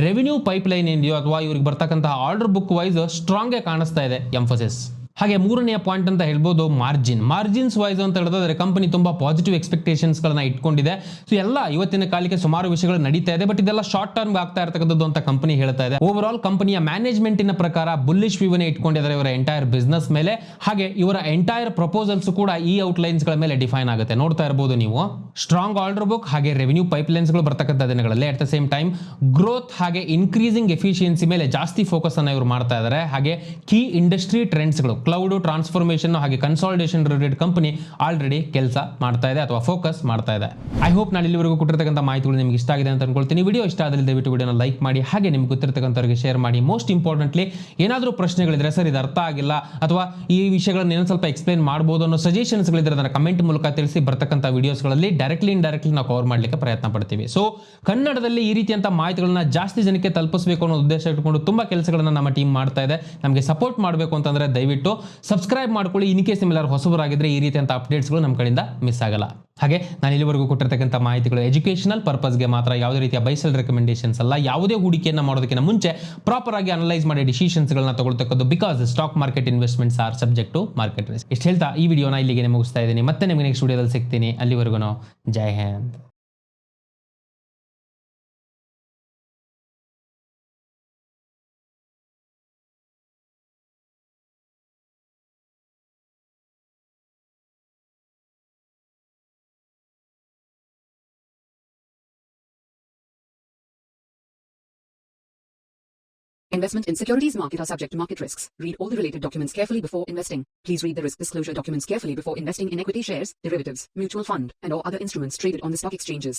ರೆವಿನ್ಯೂ ಪೈಪ್ ಲೈನ್ ಏನಿದೆಯೋ ಅಥವಾ ಇವ್ರಿಗೆ ಬರ್ತಕ್ಕಂತಹ ಆರ್ಡರ್ ಬುಕ್ ವೈಸ್ ಸ್ಟ್ರಾಂಗ್ ಆಗಿ ಕಾಣಿಸ್ತಾ ಇದೆ ಎಂಫೋಸಿಸ್. ಹಾಗೆ ಮೂರನೆಯ ಪಾಯಿಂಟ್ ಅಂತ ಹೇಳ್ಬೋದು ಮಾರ್ಜಿನ್ಸ್ ವೈಸ್ ಅಂತ ಹೇಳಿದ್ರೆ ಕಂಪನಿ ತುಂಬಾ ಪಾಸಿಟಿವ್ ಎಕ್ಸ್ಪೆಕ್ಟೇಷನ್ಸ್ ಗಳನ್ನ ಇಟ್ಕೊಂಡಿದೆ. ಸೊ ಎಲ್ಲ ಇವತ್ತಿನ ಕಾಲಕ್ಕೆ ಸುಮಾರು ವಿಷಯಗಳು ನಡೀತಾ ಇದೆ, ಬಟ್ ಇದೆಲ್ಲ ಶಾರ್ಟ್ ಟರ್ಮ್ ಆಗ್ತಾ ಇರತಕ್ಕಂಥದ್ದು ಅಂತ ಕಂಪನಿ ಹೇಳ್ತಾ ಇದೆ. ಓವರ್ ಆಲ್ ಕಂಪನಿಯ ಮ್ಯಾನೇಜ್ಮೆಂಟಿನ ಪ್ರಕಾರ ಬುಲ್ಲಿಶ್ ವ್ಯೂವನ್ನೇ ಇಟ್ಕೊಂಡಿದ್ದಾರೆ ಇವರ ಎಂಟೈರ್ ಬಿಸ್ನೆಸ್ ಮೇಲೆ. ಹಾಗೆ ಇವರ ಎಂಟೈರ್ ಪ್ರಪೋಸಲ್ಸ್ ಕೂಡ ಈ ಔಟ್ಲೈನ್ಸ್ ಗಳ ಮೇಲೆ ಡಿಫೈನ್ ಆಗುತ್ತೆ. ನೋಡ್ತಾ ಇರಬಹುದು ನೀವು, ಸ್ಟ್ರಾಂಗ್ ಆರ್ಡರ್ ಬುಕ್ ಹಾಗೆ ರೆವಿನ್ಯೂ ಪೈಪ್ಲೈನ್ಸ್ ಗಳು ಬರ್ತಕ್ಕಂಥ ದಿನಗಳಲ್ಲಿ at the same time growth ಹಾಗೆ ಇನ್ಕ್ರೀಸಿಂಗ್ ಎಫಿಷಿಯನ್ಸಿ ಮೇಲೆ ಜಾಸ್ತಿ ಫೋಕಸ್ ಅನ್ನ ಇವರು ಮಾಡ್ತಾ ಇದ್ದಾರೆ. ಹಾಗೆ ಕೀ ಇಂಡಸ್ಟ್ರಿ ಟ್ರೆಂಡ್ಸ್ ಗಳು, ಕ್ಲೌಡ್ ಟ್ರಾನ್ಸ್ಫಾರ್ಮೇಶನ್ ಹಾಗೆ ಕನ್ಸಾಲಿಡೇಷನ್ ರಿಲೇಟೆಡ್ ಕಂಪನಿ ಆಲ್ರೆಡಿ ಕೆಲಸ ಮಾಡ್ತಾ ಇದೆ ಅಥವಾ ಫೋಕಸ್ ಮಾಡ್ತಾ ಇದೆ. ಐ ಹೋಪ್ ನಾನು ಇಲ್ಲಿವರೆಗೂ ಕೊಟ್ಟಿರ್ತಕ್ಕಂಥ ಮಾಹಿತಿಗಳು ನಿಮಗೆ ಇಷ್ಟ ಆಗಿದೆ ಅಂತ ಅನ್ಕೊಳ್ತೀನಿ. ವಿಡಿಯೋ ಇಷ್ಟ ಆದಲ್ಲಿ ದಯವಿಟ್ಟು ವಿಡಿಯೋನ ಲೈಕ್ ಮಾಡಿ, ಹಾಗೆ ನಿಮ್ಗೆ ಗೊತ್ತಿರತಕ್ಕಂಥವ್ರಿಗೆ ಶೇರ್ ಮಾಡಿ. ಮೋಸ್ಟ್ ಇಂಪಾರ್ಟೆಂಟ್ಲಿ ಏನಾದರೂ ಪ್ರಶ್ನೆಗಳಿದ್ರೆ, ಸರ್ ಇದು ಅರ್ಥ ಆಗಿಲ್ಲ ಅಥವಾ ಈ ವಿಷಯಗಳನ್ನ ಏನೋ ಸ್ವಲ್ಪ ಎಕ್ಸ್ಪ್ಲೈನ್ ಮಾಡಬಹುದು ಅನ್ನೋ ಸಜೆಷನ್ಸ್ ಗಳಿದ್ರೆ ಅದನ್ನ ಕಮೆಂಟ್ ಮೂಲಕ ತಿಳಿಸಿ. ಬರ್ತಕ್ಕಂಥ ವಿಡಿಯೋಸ್ಗಳಲ್ಲಿ ಡೈರೆಕ್ಟ್ಲಿ ಇಂಡೈರೆಕ್ಟ್ಲಿ ನಾವು ಕವರ್ ಮಾಡಲಿಕ್ಕೆ ಪ್ರಯತ್ನ ಪಡ್ತೀವಿ. ಸೊ ಕನ್ನಡದಲ್ಲಿ ಈ ರೀತಿಯಂತ ಮಾಹಿತಿಗಳನ್ನ ಜಾಸ್ತಿ ಜನಕ್ಕೆ ತಲುಪಿಸಬೇಕು ಅನ್ನೋ ಉದ್ದೇಶ ಇಟ್ಕೊಂಡು ತುಂಬಾ ಕೆಲಸಗಳನ್ನ ನಮ್ಮ ಟೀಮ್ ಮಾಡ್ತಾ ಇದೆ. ನಮಗೆ ಸಪೋರ್ಟ್ ಮಾಡಬೇಕು ಅಂತಂದ್ರೆ ದಯವಿಟ್ಟು ಸಬ್ಸ್ಕ್ರೈಬ್ ಮಾಡ್ಕೊಳ್ಳಿ. ಇನ್ ಕೇಸ್ ನಿಮ್ಮೆಲ್ಲರೂ ಹೊಸಬರಾಗಿದ್ರೆ ಈ ರೀತಿಯಂತ ಅಪ್ಡೇಟ್ಸ್ಗಳು ನಮ್ಮ ಕಡೆಯಿಂದ ಮಿಸ್ ಆಗಲ್ಲ. ಹಾಗೆ ನಾನು ಇಲ್ಲಿವರೆಗೂ ಕೊಟ್ಟಿರ್ತಕ್ಕಂಥ ಮಾಹಿತಿಗಳು ಎಜುಕೇಶನಲ್ ಪರ್ಪಸ್ಗೆ ಮಾತ್ರ, ಯಾವುದೇ ರೀತಿಯ ಬೈಸೆಲ್ ರೆಕಮೆಂಡೇಶನ್ಸ್ ಅಲ್ಲ. ಯಾವುದೇ ಹೂಡಿಕೆಯನ್ನು ಮಾಡೋದಕ್ಕಿಂತ ಮುಂಚೆ ಪ್ರಾಪರ್ ಆಗಿ ಅನಲೈಸ್ ಮಾಡಿ ಡಿಸಿಷನ್ಸ್ಗಳನ್ನ ತಗೊಳ್ತಕ್ಕದ್ದು. Because stock market investments are subject to market risk. ಇಷ್ಟು ಹೇಳ್ತಾ ಈ ವಿಡಿಯೋನ ಇಲ್ಲಿಗೆ ಮುಗಿಸ್ತಾ ಇದ್ದೀನಿ. ಮತ್ತೆ ನಿಮಗೆ ನೆಕ್ಸ್ಟ್ ವಿಡಿಯೋದಲ್ಲಿ ಸಿಗ್ತೀನಿ. ಅಲ್ಲಿವರೆಗೂ ಜೈ Hind. Investment in securities market are subject to market risks. Read all the related documents carefully before investing. Please read the risk disclosure documents carefully before investing in equity shares, derivatives, mutual fund, and or other instruments traded on the stock exchanges.